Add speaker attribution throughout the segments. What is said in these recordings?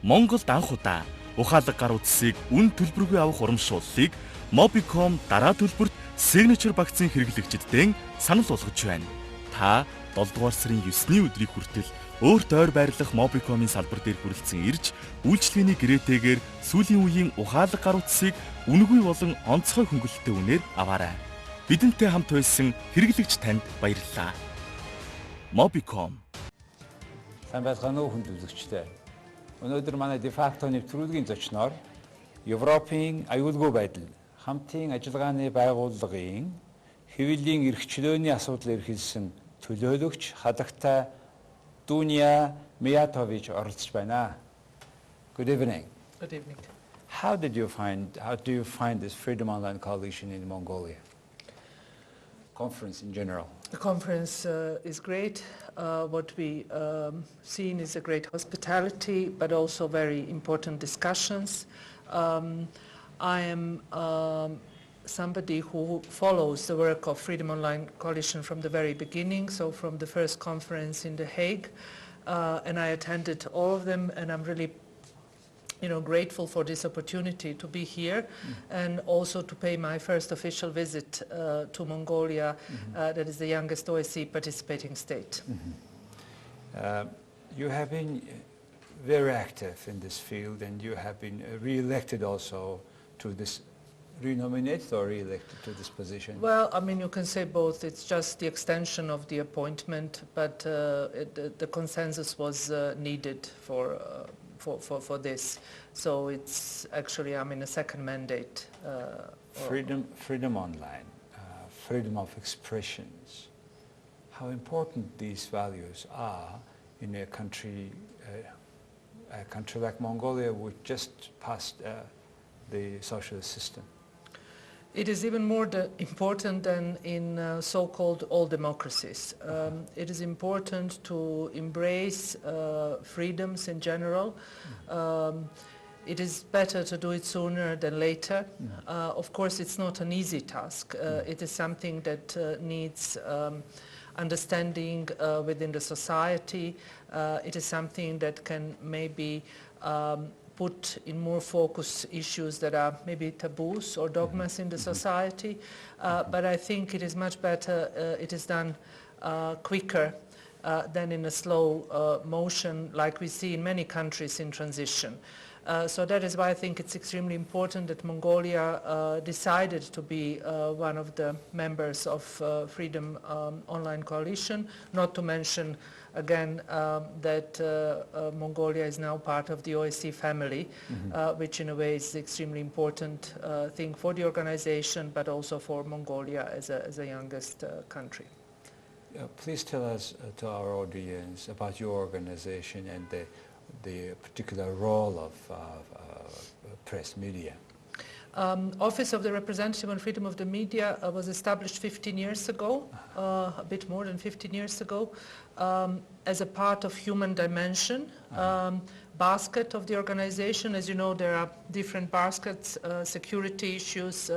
Speaker 1: Монголд анх удаа ухаалаг гар утсыг үн төлбөргүй авах урамшууллыг Mobicom дараа төлбөрт signature багцын хэрэглэгчдэд санал болгож байна. Та 7 дугаар сарын 9-ний өдрийг хүртэл өөрт ойр байрлах Mobicom-ийн салбар дээр хүрэлцэн ирж, үйлчлэгээний гэрээтэйгээр сүүлийн үеийн ухаалаг гар утсыг үнэгүй болон онцгой хөнгөлөлттэй үнээр аваарай. Бидэнтэй хамт байсан хэрэглэгч танд баярлалаа. Mobicom.
Speaker 2: Сайн байцгаана уу хүндлэгчтэй. Өнөөдөр манай дефакто нэвтрүүлгийн зочноор Европын аюулгүй байдал, хамтын ажиллагааны байгууллагын хэвлэлийн чөлөөний асуудал эрхэлсэн төлөөлөгч хадагтай Дунья Mijatović оролцож байна. Good evening.
Speaker 3: Good evening.
Speaker 2: How do you find this Freedom Online Coalition in Mongolia? Conference in general.
Speaker 3: The conference is great. What we seen is a great hospitality, but also very important discussions. I am somebody who follows the work of Freedom Online Coalition from the very beginning, so from the first conference in The Hague, and I attended all of them, and I'm really grateful for this opportunity to be here and also to pay my first official visit to Mongolia, that is the youngest OSCE participating state.
Speaker 2: You have been very active in this field, and you have been re-elected also to this, re-nominated or re-elected to this position?
Speaker 3: Well, I mean, you can say both. It's just the extension of the appointment, but the consensus was needed for this. So it's actually, I'm in a second mandate.
Speaker 2: Freedom online, freedom of expressions. How important these values are in a country like Mongolia, which just passed the socialist system.
Speaker 3: It is even more important than in so-called all democracies. It is important to embrace freedoms in general. It is better to do it sooner than later. Of course, it's not an easy task. It is something that needs understanding within the society. It is something that can maybe put in more focus issues that are maybe taboos or dogmas in the society, but I think it is much better, it is done quicker than in a slow motion like we see in many countries in transition. So that is why I think it's extremely important that Mongolia decided to be one of the members of Freedom Online Coalition, not to mention again that Mongolia is now part of the OSCE family, which in a way is an extremely important thing for the organization, but also for Mongolia as a youngest country.
Speaker 2: Please tell us, to our audience, about your organization and the particular role of press media.
Speaker 3: Office of the Representative on Freedom of the Media was established 15 years ago, a bit more than 15 years ago, as a part of human dimension basket of the organization. As you know, there are different baskets, security issues,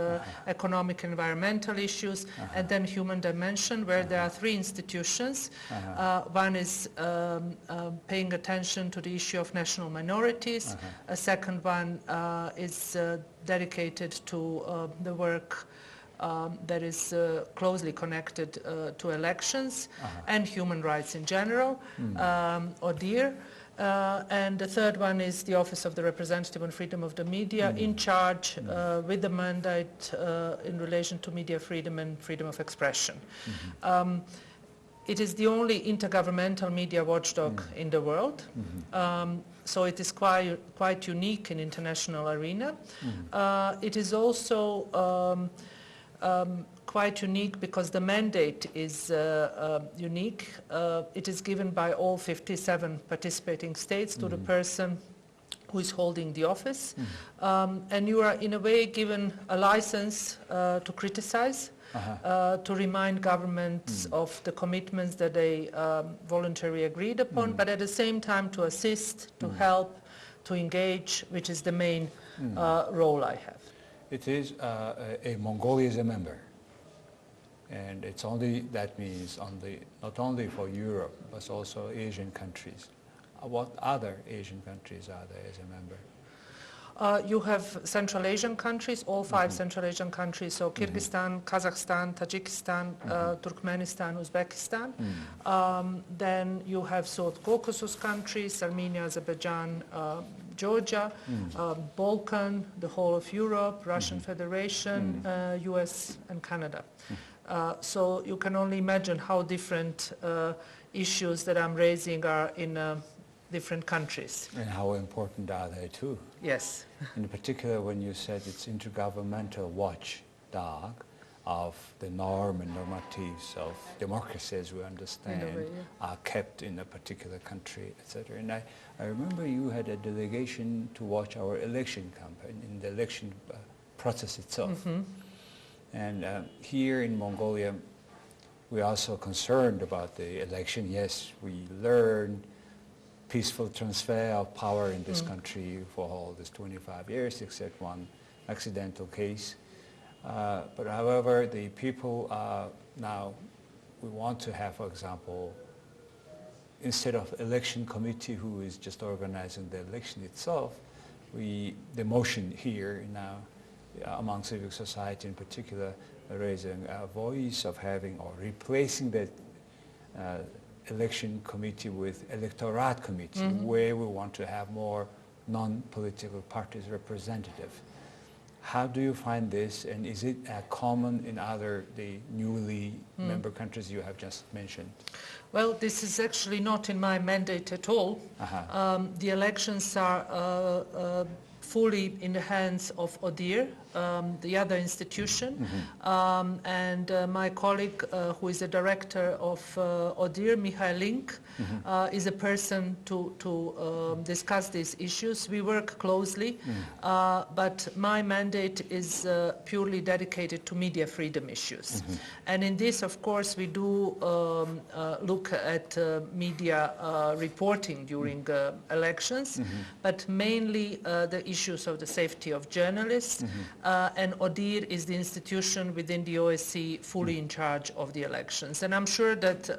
Speaker 3: economic, environmental issues, and then human dimension, where there are three institutions. One is paying attention to the issue of national minorities. A second one is dedicated to the work that is closely connected to elections and human rights in general, ODIHR. And the third one is the Office of the Representative on Freedom of the Media, in charge with the mandate in relation to media freedom and freedom of expression. It is the only intergovernmental media watchdog in the world, so it is quite unique in international arena. It is also quite unique because the mandate is unique. It is given by all 57 participating states to the person who is holding the office, and you are in a way given a license to criticize, to remind governments of the commitments that they voluntarily agreed upon, but at the same time to assist, to help, to engage, which is the main role I have.
Speaker 2: It is Mongolia is a member, and that means not only for Europe but also Asian countries what other Asian countries are there as a member?
Speaker 3: You have Central Asian countries, all 5 Central Asian countries, so Kyrgyzstan, Kazakhstan, Tajikistan, Turkmenistan, Uzbekistan. Then you have South Caucasus countries, Armenia, Azerbaijan, Georgia, Balkan, the whole of Europe, Russian Federation, US and Canada. So you can only imagine how different issues that I'm raising are in different countries.
Speaker 2: And how important are they too?
Speaker 3: Yes.
Speaker 2: In particular, when you said it's intergovernmental watchdog of the norm and normatives of democracy as we understand are kept in a particular country, etc. And I remember you had a delegation to watch our election campaign, in the election process itself. And here in Mongolia, we're also concerned about the election. Yes, we learned peaceful transfer of power in this country for all this 25 years, except one accidental case. But however, the people now, we want to have, for example, instead of election committee who is just organizing the election itself, the motion here now among civil society in particular, raising a voice of having or replacing the election committee with electorate committee, where we want to have more non-political parties representative. How do you find this, and is it common in the newly member countries you have just mentioned?
Speaker 3: Well, this is actually not in my mandate at all. The elections are fully in the hands of ODIHR, the other institution, and my colleague who is the director of ODIHR, Mihail, is a person to discuss these issues. We work closely, but my mandate is purely dedicated to media freedom issues. And in this, of course, we do look at media reporting during elections, but mainly the issues of the safety of journalists, and ODIHR is the institution within the OSCE fully in charge of the elections. And I'm sure that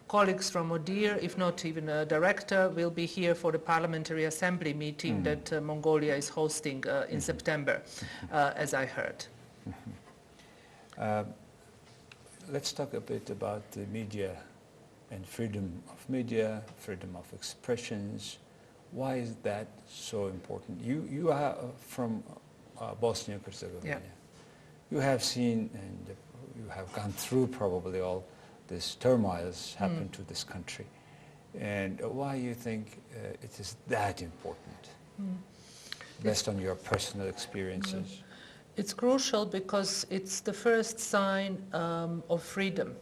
Speaker 3: colleagues from ODIHR, if not even a director, will be here for the Parliamentary Assembly meeting that Mongolia is hosting in September, as I heard.
Speaker 2: Let's talk a bit about the media and freedom of media, freedom of expressions. Why is that so important? You are from Bosnia and Herzegovina.
Speaker 3: Yeah.
Speaker 2: You have seen and you have gone through probably all these turmoils happen to this country. And why you think it is that important, based on your personal experiences?
Speaker 3: It's crucial because it's the first sign of freedom.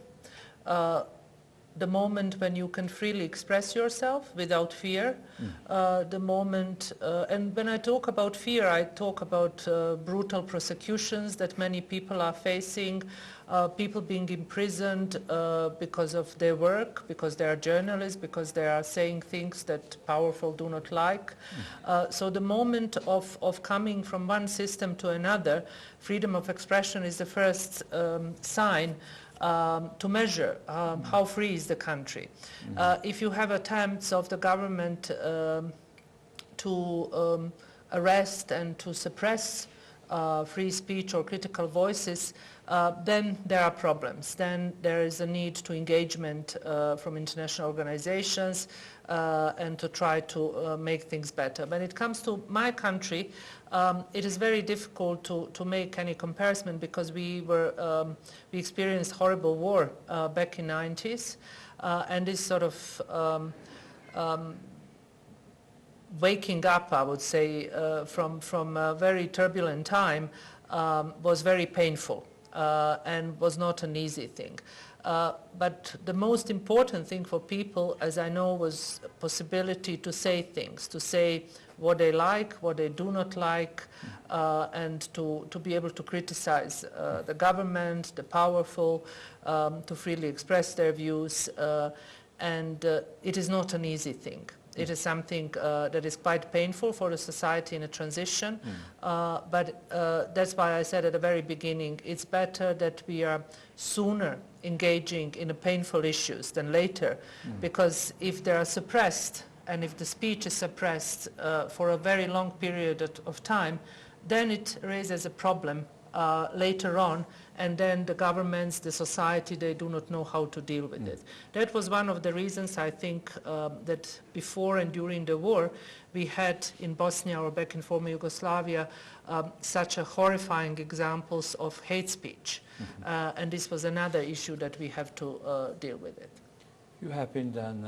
Speaker 3: The moment when you can freely express yourself without fear, the moment, and when I talk about fear, I talk about brutal prosecutions that many people are facing, people being imprisoned because of their work, because they are journalists, because they are saying things that powerful do not like. So the moment of coming from one system to another, freedom of expression is the first sign to measure how free is the country. If you have attempts of the government to arrest and to suppress free speech or critical voices, then there are problems. Then there is a need to engagement from international organizations and to try to make things better. When it comes to my country, it is very difficult to make any comparison because we experienced horrible war back in the 90s, and this sort of waking up, I would say, from a very turbulent time was very painful and was not an easy thing. But the most important thing for people, as I know, was possibility to say things, to say what they like, what they do not like, and to be able to criticize the government, the powerful, to freely express their views. And it is not an easy thing. It is something that is quite painful for the society in a transition, but that's why I said at the very beginning, it's better that we are sooner engaging in the painful issues than later, because if they are suppressed and if the speech is suppressed for a very long period of time, then it raises a problem later on, and then the governments, the society, they do not know how to deal with it. That was one of the reasons I think that before and during the war we had in Bosnia or back in former Yugoslavia such a horrifying examples of hate speech, and this was another issue that we have to deal with it.
Speaker 2: You have been done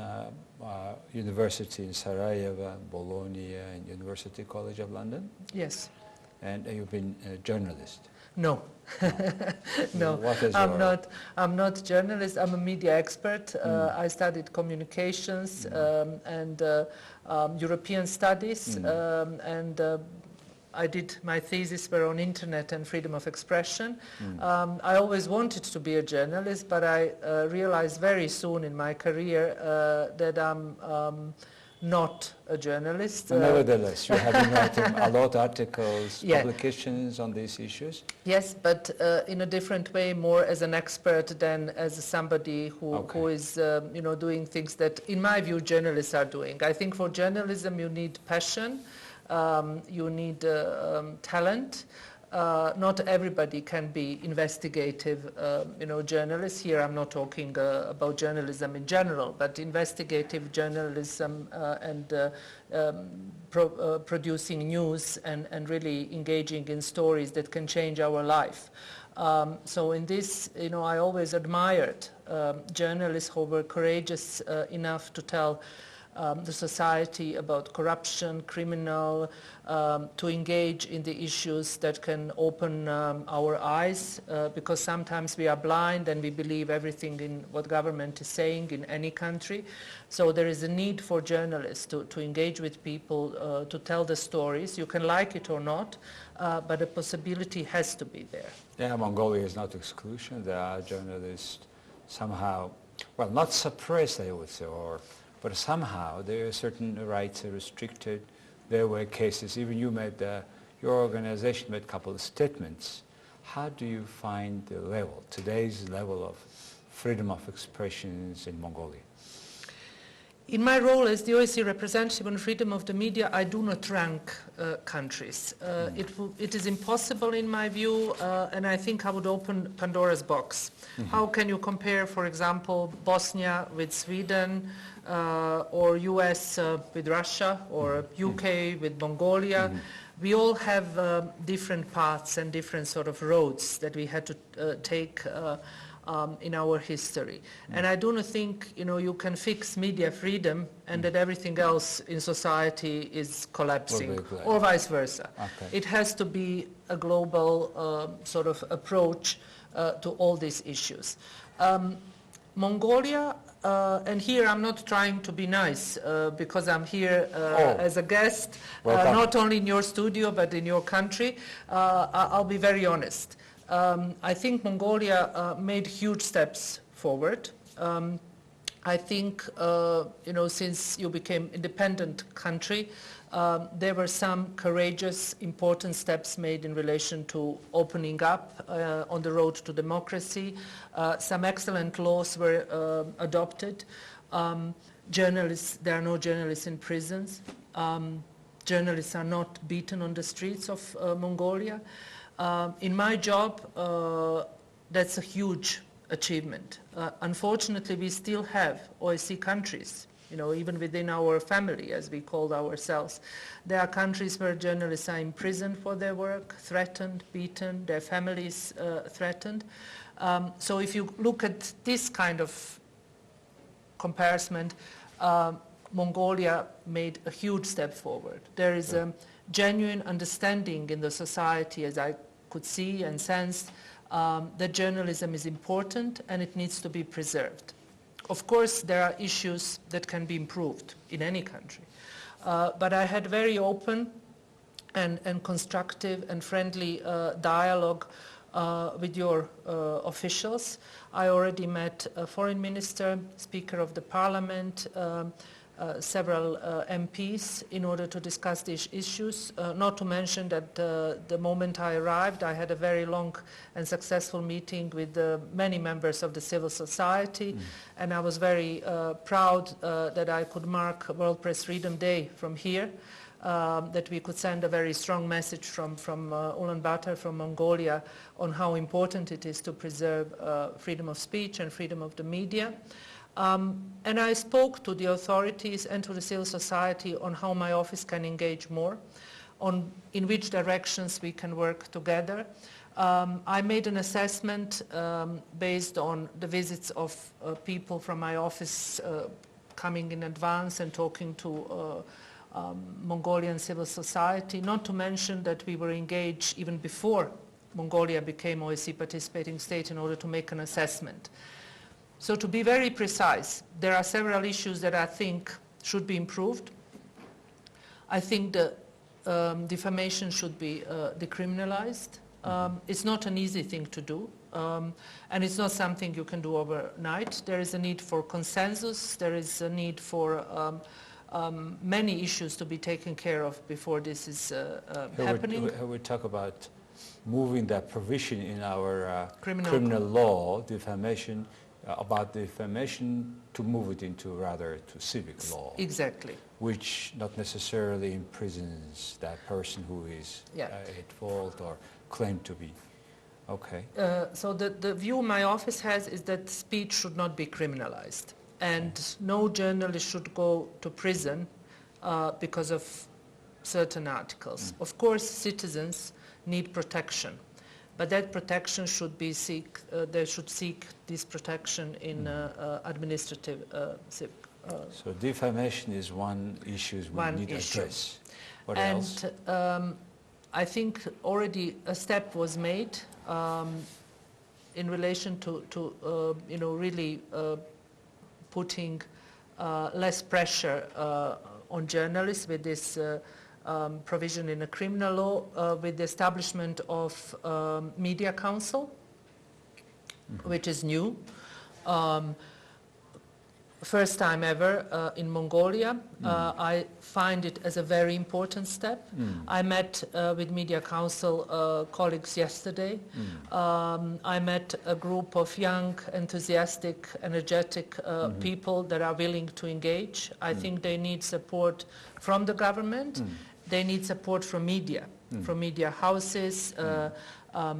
Speaker 2: university in Sarajevo, Bologna, and University College of London?
Speaker 3: Yes.
Speaker 2: And you've been a journalist?
Speaker 3: No. No,
Speaker 2: What is
Speaker 3: I'm not a journalist, I'm a media expert. I studied communications and European studies, and I did my thesis were on internet and freedom of expression. I always wanted to be a journalist, but I realized very soon in my career that I'm not a journalist.
Speaker 2: Nevertheless, you have been writing a lot of articles,
Speaker 3: Yeah.
Speaker 2: publications on these issues.
Speaker 3: Yes, but in a different way, more as an expert than as somebody who
Speaker 2: Okay.
Speaker 3: is, doing things that, in my view, journalists are doing. I think for journalism you need passion, you need talent. Not everybody can be investigative, journalists. Here I'm not talking about journalism in general, but investigative journalism and producing news and really engaging in stories that can change our life. So in this, I always admired journalists who were courageous enough to tell the society about corruption, criminal, to engage in the issues that can open our eyes, because sometimes we are blind and we believe everything in what government is saying in any country. So there is a need for journalists to engage with people, to tell the stories. You can like it or not, but the possibility has to be there.
Speaker 2: Yeah, Mongolia is not exclusion. There are journalists somehow, well, not suppressed, I would say, but somehow there are certain rights are restricted. There were cases, even you made, your organization made a couple of statements. How do you find the level, today's level of freedom of expressions in Mongolia?
Speaker 3: In my role as the OSCE representative on freedom of the media, I do not rank countries. It is impossible in my view, and I think I would open Pandora's box. How can you compare, for example, Bosnia with Sweden, or US with Russia, or UK with Mongolia? We all have different paths and different sort of roads that we had to take in our history. And I do not think you can fix media freedom and that everything else in society is collapsing, or vice versa. Okay. It has to be a global sort of approach to all these issues. Mongolia, and here I'm not trying to be nice because I'm here as a guest, not only in your studio but in your country. I'll be very honest. I think Mongolia made huge steps forward. I think, since you became independent country, there were some courageous, important steps made in relation to opening up on the road to democracy. Some excellent laws were adopted. Journalists, there are no journalists in prisons. Journalists are not beaten on the streets of Mongolia. In my job, that's a huge achievement. Unfortunately, we still have OSCE countries, even within our family, as we call ourselves. There are countries where journalists are imprisoned for their work, threatened, beaten, their families threatened. So if you look at this kind of comparison, Mongolia made a huge step forward. There is a genuine understanding in the society, as I could see and sense, that journalism is important and it needs to be preserved. Of course, there are issues that can be improved in any country. But I had very open and constructive and friendly dialogue with your officials. I already met a foreign minister, Speaker of the Parliament, several MPs in order to discuss these issues. Not to mention that the moment I arrived, I had a very long and successful meeting with many members of the civil society, and I was very proud that I could mark World Press Freedom Day from here, that we could send a very strong message from Ulaanbaatar, from Mongolia, on how important it is to preserve freedom of speech and freedom of the media. And I spoke to the authorities and to the civil society on how my office can engage more, on in which directions we can work together. I made an assessment based on the visits of people from my office coming in advance and talking to Mongolian civil society, not to mention that we were engaged even before Mongolia became OSCE participating state in order to make an assessment. So to be very precise, there are several issues that I think should be improved. I think the defamation should be decriminalized. It's not an easy thing to do, and it's not something you can do overnight. There is a need for consensus. There is a need for many issues to be taken care of before this is happening.
Speaker 2: We talk about moving that provision in our criminal law, defamation, about defamation, to move it into rather to civic law.
Speaker 3: Exactly.
Speaker 2: Which not necessarily imprisons that person who is at fault or claimed to be. Okay.
Speaker 3: So the view my office has is that speech should not be criminalized, and no journalist should go to prison because of certain articles. Of course, citizens need protection, but that protection should be they should seek this protection in administrative civic.
Speaker 2: So defamation is one issue we need to address. What else?
Speaker 3: I think already a step was made in relation to really putting less pressure on journalists with this provision in a criminal law, with the establishment of Media Council, which is new. First time ever in Mongolia. I find it as a very important step. I met with Media Council colleagues yesterday. I met a group of young, enthusiastic, energetic people that are willing to engage. I think they need support from the government. They need support from media houses,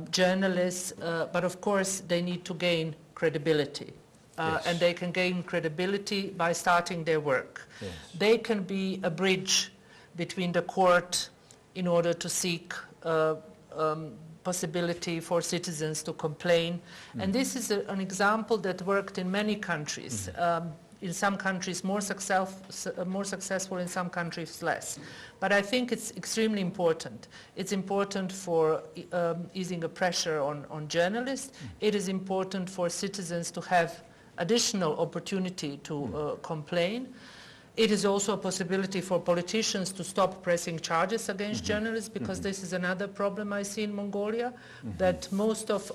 Speaker 3: journalists, but of course they need to gain credibility. And they can gain credibility by starting their work.
Speaker 2: Yes.
Speaker 3: They can be a bridge between the court in order to seek possibility for citizens to complain. And this is an example that worked in many countries. In some countries more successful, in some countries less. But I think it's extremely important. It's important for easing the pressure on journalists. It is important for citizens to have additional opportunity to complain. It is also a possibility for politicians to stop pressing charges against journalists, because this is another problem I see in Mongolia, that most of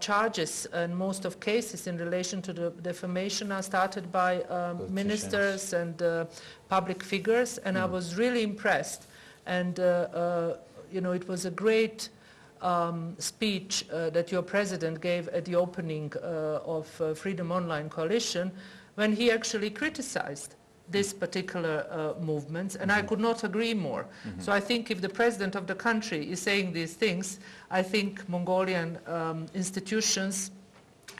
Speaker 3: charges and most of cases in relation to the defamation are started by ministers and public figures, and I was really impressed. And it was a great speech that your president gave at the opening of Freedom Online Coalition, when he actually criticized this particular movement, and I could not agree more. So I think if the president of the country is saying these things, I think Mongolian institutions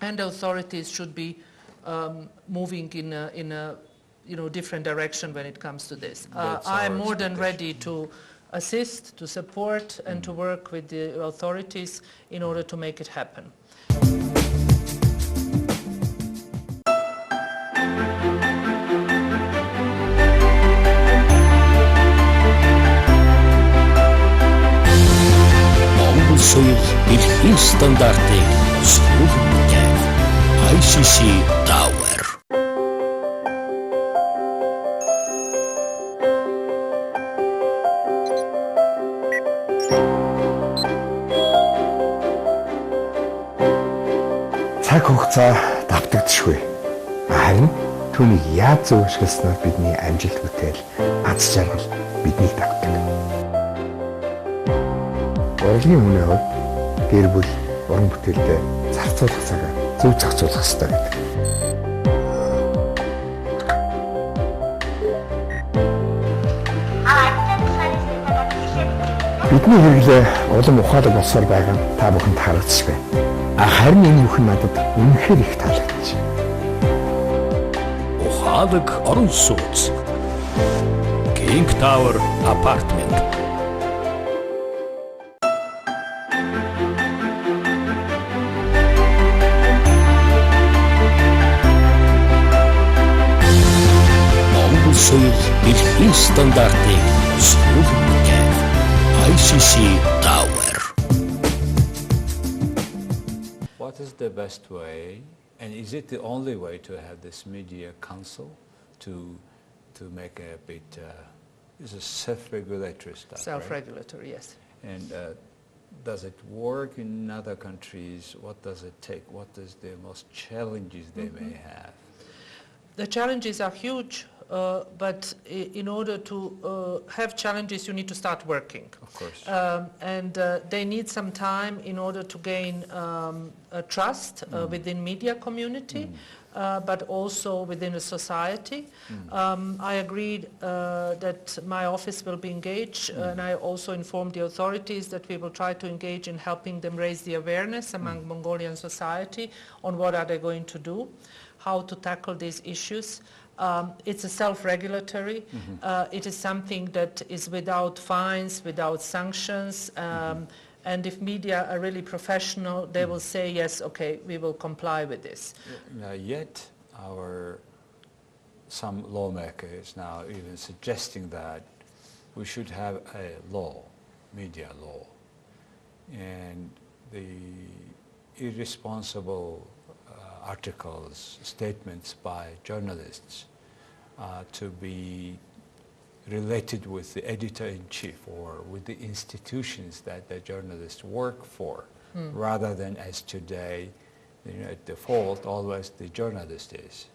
Speaker 3: and authorities should be moving in a different direction when it comes to this. I am more than ready to assist, to support, and to work with the authorities in order to make it happen.
Speaker 4: Монгол соёл дэлхийн стандартыг зөвлөж бүтээн. ICC Tower.
Speaker 5: Цаг хугацаа давтагдчихгүй. Харин түүнийг яаж зөв ашигласнаар бидний амжилт бүтээл, аз жаргал биднийг дагдаг. Урлагийн хүний хувьд гэр бүл, уран бүтээлдээ зарцуулах цагаа зөв зохицуулах хэрэгтэй гэдэг. Бидний хэрэглээ улам ухаалаг болсоор байгаа нь та бүхэнд харагдаж байна. Харин энэ бүхэн надад үнэхээр их таалагдж байна.
Speaker 4: Ухаалаг орон сууц. King Tower Apartment. Монгол соёл эрхэлсэн стандартыг зөвлөлийн ICC Tower.
Speaker 2: What is the best way, and is it the only way to have this media council to make a bit, is a self-regulatory stuff,
Speaker 3: Self-regulatory, right? Yes.
Speaker 2: And does it work in other countries? What does it take? What is the most challenges they may have?
Speaker 3: The challenges are huge, but in order to have challenges, you need to start working.
Speaker 2: Of course.
Speaker 3: And they need some time in order to gain trust within media community, but also within the society. I agreed that my office will be engaged, and I also informed the authorities that we will try to engage in helping them raise the awareness among Mongolian society on what are they going to do, how to tackle these issues. It's a self-regulatory. It is something that is without fines, without sanctions, and if media are really professional, they will say, yes, okay, we will comply with this.
Speaker 2: Yet some lawmakers now even suggesting that we should have a law, media law, and the irresponsible articles, statements by journalists to be related with the editor-in-chief or with the institutions that the journalists work for, rather than as today, at default, always the journalist is.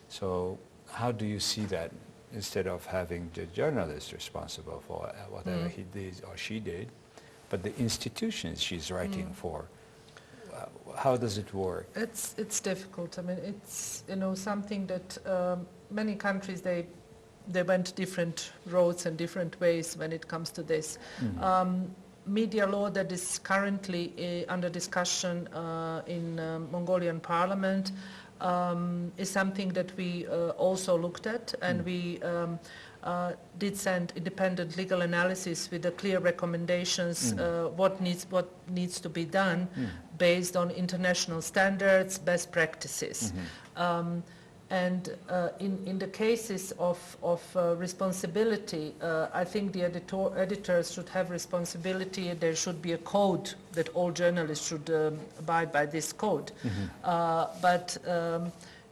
Speaker 2: So how do you see that, instead of having the journalist responsible for whatever he did or she did, but the institutions she's writing for? How does it work?
Speaker 3: It's difficult. I mean, it's something that many countries they went different roads and different ways when it comes to this. Media law that is currently under discussion in Mongolian Parliament is something that we also looked at, and we did send independent legal analysis with the clear recommendations what needs to be done based on international standards, best practices. And in the cases of responsibility, I think the editors should have responsibility. There should be a code that all journalists should abide by this code. But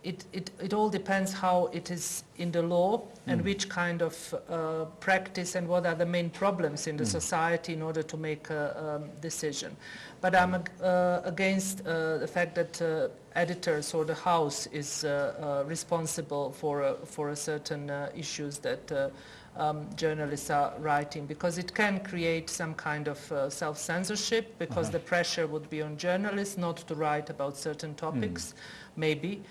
Speaker 3: it all depends how it is in the law and which kind of practice and what are the main problems in the society in order to make a decision. But I'm against the fact that editors or the House is responsible for a certain issues that journalists are writing, because it can create some kind of self-censorship, because the pressure would be on journalists not to write about certain topics, maybe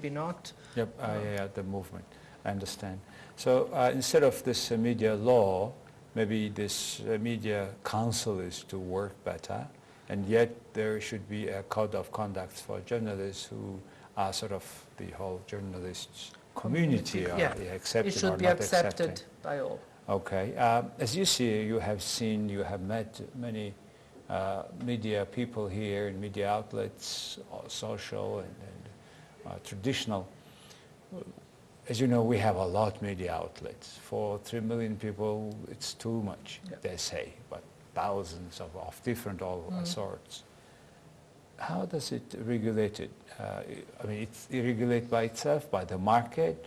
Speaker 3: not.
Speaker 2: Yep, the movement, I understand. So instead of this media law, maybe this media council is to work better, and yet there should be a code of conduct for journalists who are sort of the whole journalists community, accepted
Speaker 3: it should
Speaker 2: or
Speaker 3: be
Speaker 2: not
Speaker 3: accepted by all.
Speaker 2: Okay. As you see, you have met many media people here in media outlets, social and traditional. As you know, we have a lot of media outlets. For 3 million people, it's too much, they say, but thousands of different sorts. How does it regulate it? I mean, it's regulated by itself, by the market,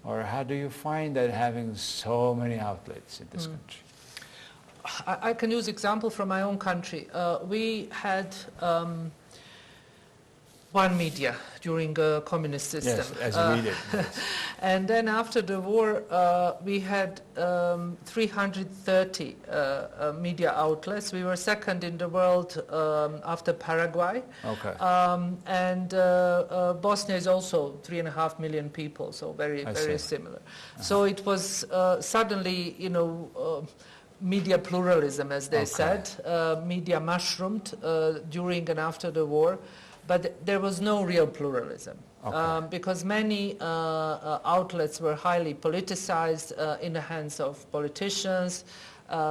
Speaker 2: or how do you find that having so many outlets in this country?
Speaker 3: I can use example from my own country. We had one media during a communist system.
Speaker 2: Yes, as we did. Yes.
Speaker 3: And then after the war, we had 330 media outlets. We were second in the world after Paraguay.
Speaker 2: Okay.
Speaker 3: And Bosnia is also 3.5 million people, so very similar. So it was suddenly, media pluralism, as they said. Media mushroomed during and after the war. But there was no real pluralism because many outlets were highly politicized in the hands of politicians,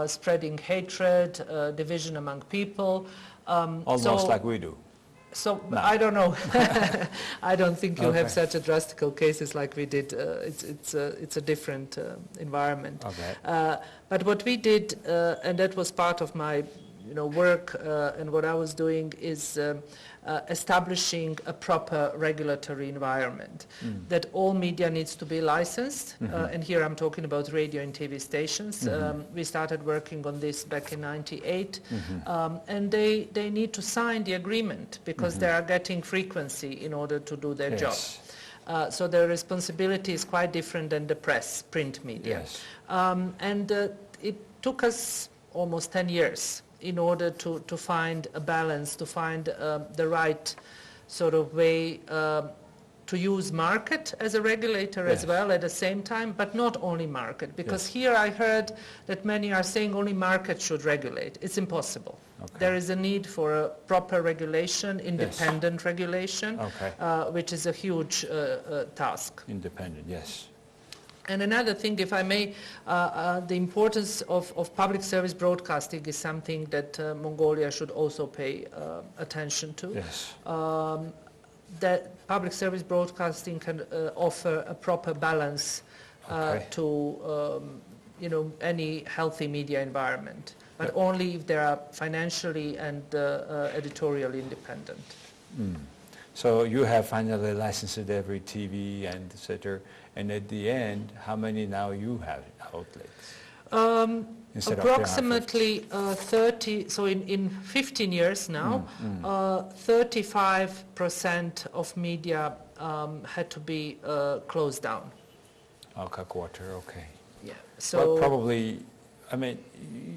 Speaker 3: spreading hatred, division among people.
Speaker 2: Almost like we do.
Speaker 3: So
Speaker 2: No.
Speaker 3: I don't know. I don't think you have such a drastical cases like we did. It's a different environment.
Speaker 2: Okay.
Speaker 3: But what we did, and that was part of my work and what I was doing is establishing a proper regulatory environment, that all media needs to be licensed, and here I'm talking about radio and TV stations. We started working on this back in '98, and they need to sign the agreement because they are getting frequency in order to do their job. So their responsibility is quite different than the print media.
Speaker 2: Yes.
Speaker 3: And it took us almost 10 years in order to find a balance, to find the right sort of way to use market as a regulator as well at the same time, but not only market, because here I heard that many are saying only market should regulate. It's impossible. There is a need for a proper regulation, independent regulation, which is a huge task.
Speaker 2: Independent, yes.
Speaker 3: And another thing, if I may, the importance of public service broadcasting is something that Mongolia should also pay attention to.
Speaker 2: Yes.
Speaker 3: That public service broadcasting can offer a proper balance to any healthy media environment, but only if they are financially and editorially independent.
Speaker 2: So you have finally licensed every TV and etc. And at the end, how many now you have outlets?
Speaker 3: Approximately 30, so in 15 years now, 35% of media had to be closed down.
Speaker 2: Okay, quarter, okay.
Speaker 3: Yeah.
Speaker 2: So well, probably, I mean,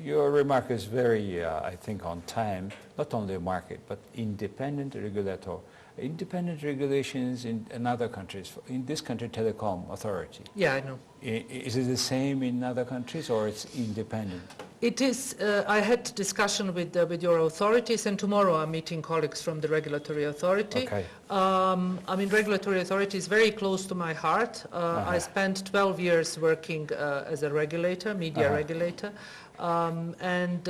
Speaker 2: your remark is very, I think, on time, not only a market, but independent regulator. Independent regulations in other countries. In this country, telecom authority.
Speaker 3: Yeah, I know.
Speaker 2: Is it the same in other countries, or it's independent?
Speaker 3: It is. I had discussion with your authorities, and tomorrow I'm meeting colleagues from the regulatory authority.
Speaker 2: Okay.
Speaker 3: I mean, regulatory authority is very close to my heart. I spent 12 years working as a regulator, media regulator, and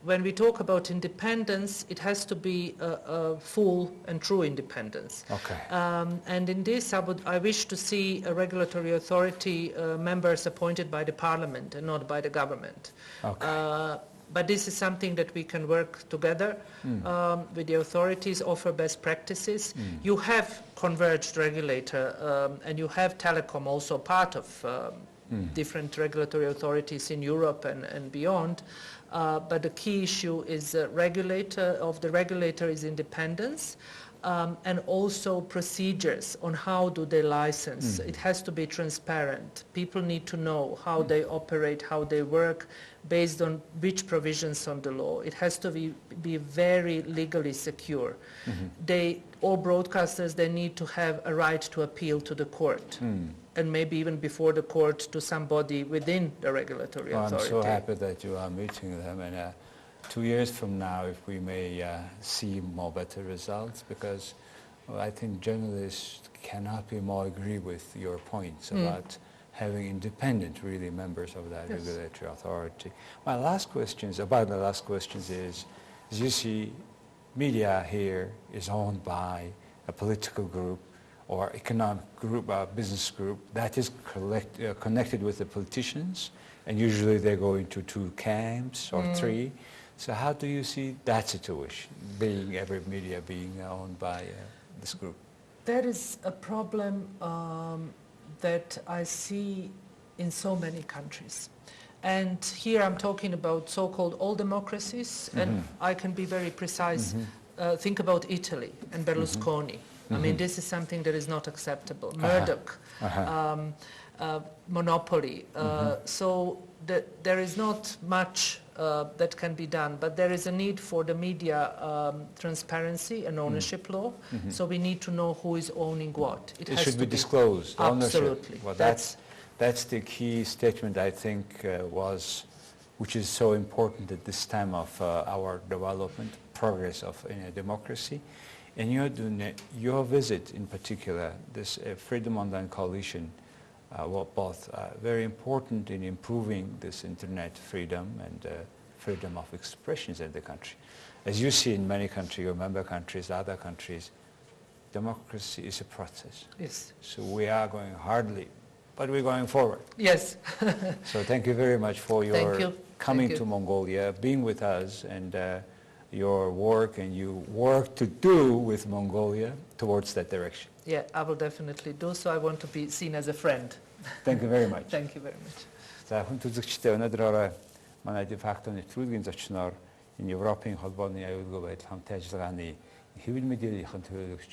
Speaker 3: when we talk about independence, it has to be a full and true independence.
Speaker 2: Okay.
Speaker 3: And in this, I wish to see a regulatory authority members appointed by the parliament and not by the government.
Speaker 2: Okay.
Speaker 3: But this is something that we can work together with the authorities, offer best practices. You have converged regulator, and you have telecom also part of different regulatory authorities in Europe and beyond. But the key issue is the regulator is independence, and also procedures on how do they license. It has to be transparent. People need to know how they operate, how they work, based on which provisions on the law. It has to be very legally secure. All broadcasters, they need to have a right to appeal to the court. And maybe even before the court to somebody within the regulatory authority.
Speaker 2: I'm so happy that you are meeting them, and 2 years from now, if we may see more better results, because I think journalists cannot be more agree with your points about having independent, really, members of that regulatory authority. My last questions, about the last questions is, as you see, media here is owned by a political group or economic group, business group that is connected with the politicians, and usually they go into two camps or three. So how do you see that situation, every media being owned by this group?
Speaker 3: That is a problem that I see in so many countries. And here I'm talking about so-called all democracies, and I can be very precise. think about Italy and Berlusconi. I mean, this is something that is not acceptable. Murdoch, monopoly. So there is not much that can be done, but there is a need for the media transparency and ownership law. So we need to know who is owning what.
Speaker 2: It should be disclosed.
Speaker 3: Absolutely.
Speaker 2: Well, that's the key statement, I think, which is so important at this time of our development, progress in a democracy. And your visit in particular, this Freedom Online Coalition, were both very important in improving this internet freedom and freedom of expressions in the country. As you see in many countries, your member countries, other countries, democracy is a process.
Speaker 3: Yes.
Speaker 2: So we are going hardly, but we're going forward.
Speaker 3: Yes.
Speaker 2: So thank you very much for your coming to Mongolia, being with us, and your work and you work to do with Mongolia towards that direction.
Speaker 3: Yeah, I will definitely do so. I want to be seen as a friend.
Speaker 2: Thank you very much.
Speaker 3: Thank you very much.
Speaker 2: За хүн үзэгчдээ өнөөдөр манай de facto нэвтрүүлгийн зочноор энэ Европын холбооны аюулгүй байдал хамтын ажиллагааны хэвлэл мэдээллийнхэн төлөөлөгч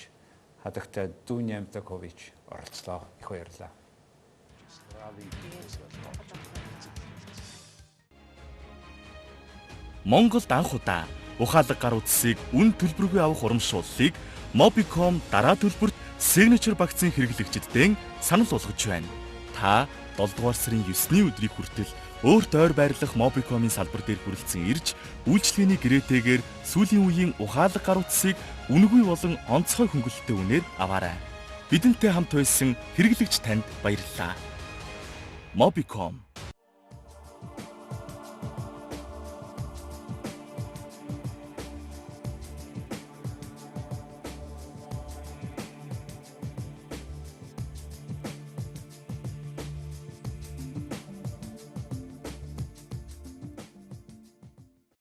Speaker 2: хадагтай Дунья Миятович оролцлоо. Их баярлалаа.
Speaker 1: Монголд анх удаа ухаалаг гар утсыг үн төлбөргүй авах урамшууллыг Mobicom дараа төлбөрт signature багцын хэрэглэгчдэд санал болгож байна. Та 7 дугаар сарын 9-ний өдрийг хүртэл өөрт ойр байрлах Mobicom-ийн салбар дээр хүрэлцэн ирж, үйлчлэгээний гэрээтэйгээр сүүлийн үеийн ухаалаг гар утсыг үнэгүй болон онцгой хөнгөлөлттэй үнээр аваарай. Бидэнтэй хамт байсан хэрэглэгч танд баярлалаа. Mobicom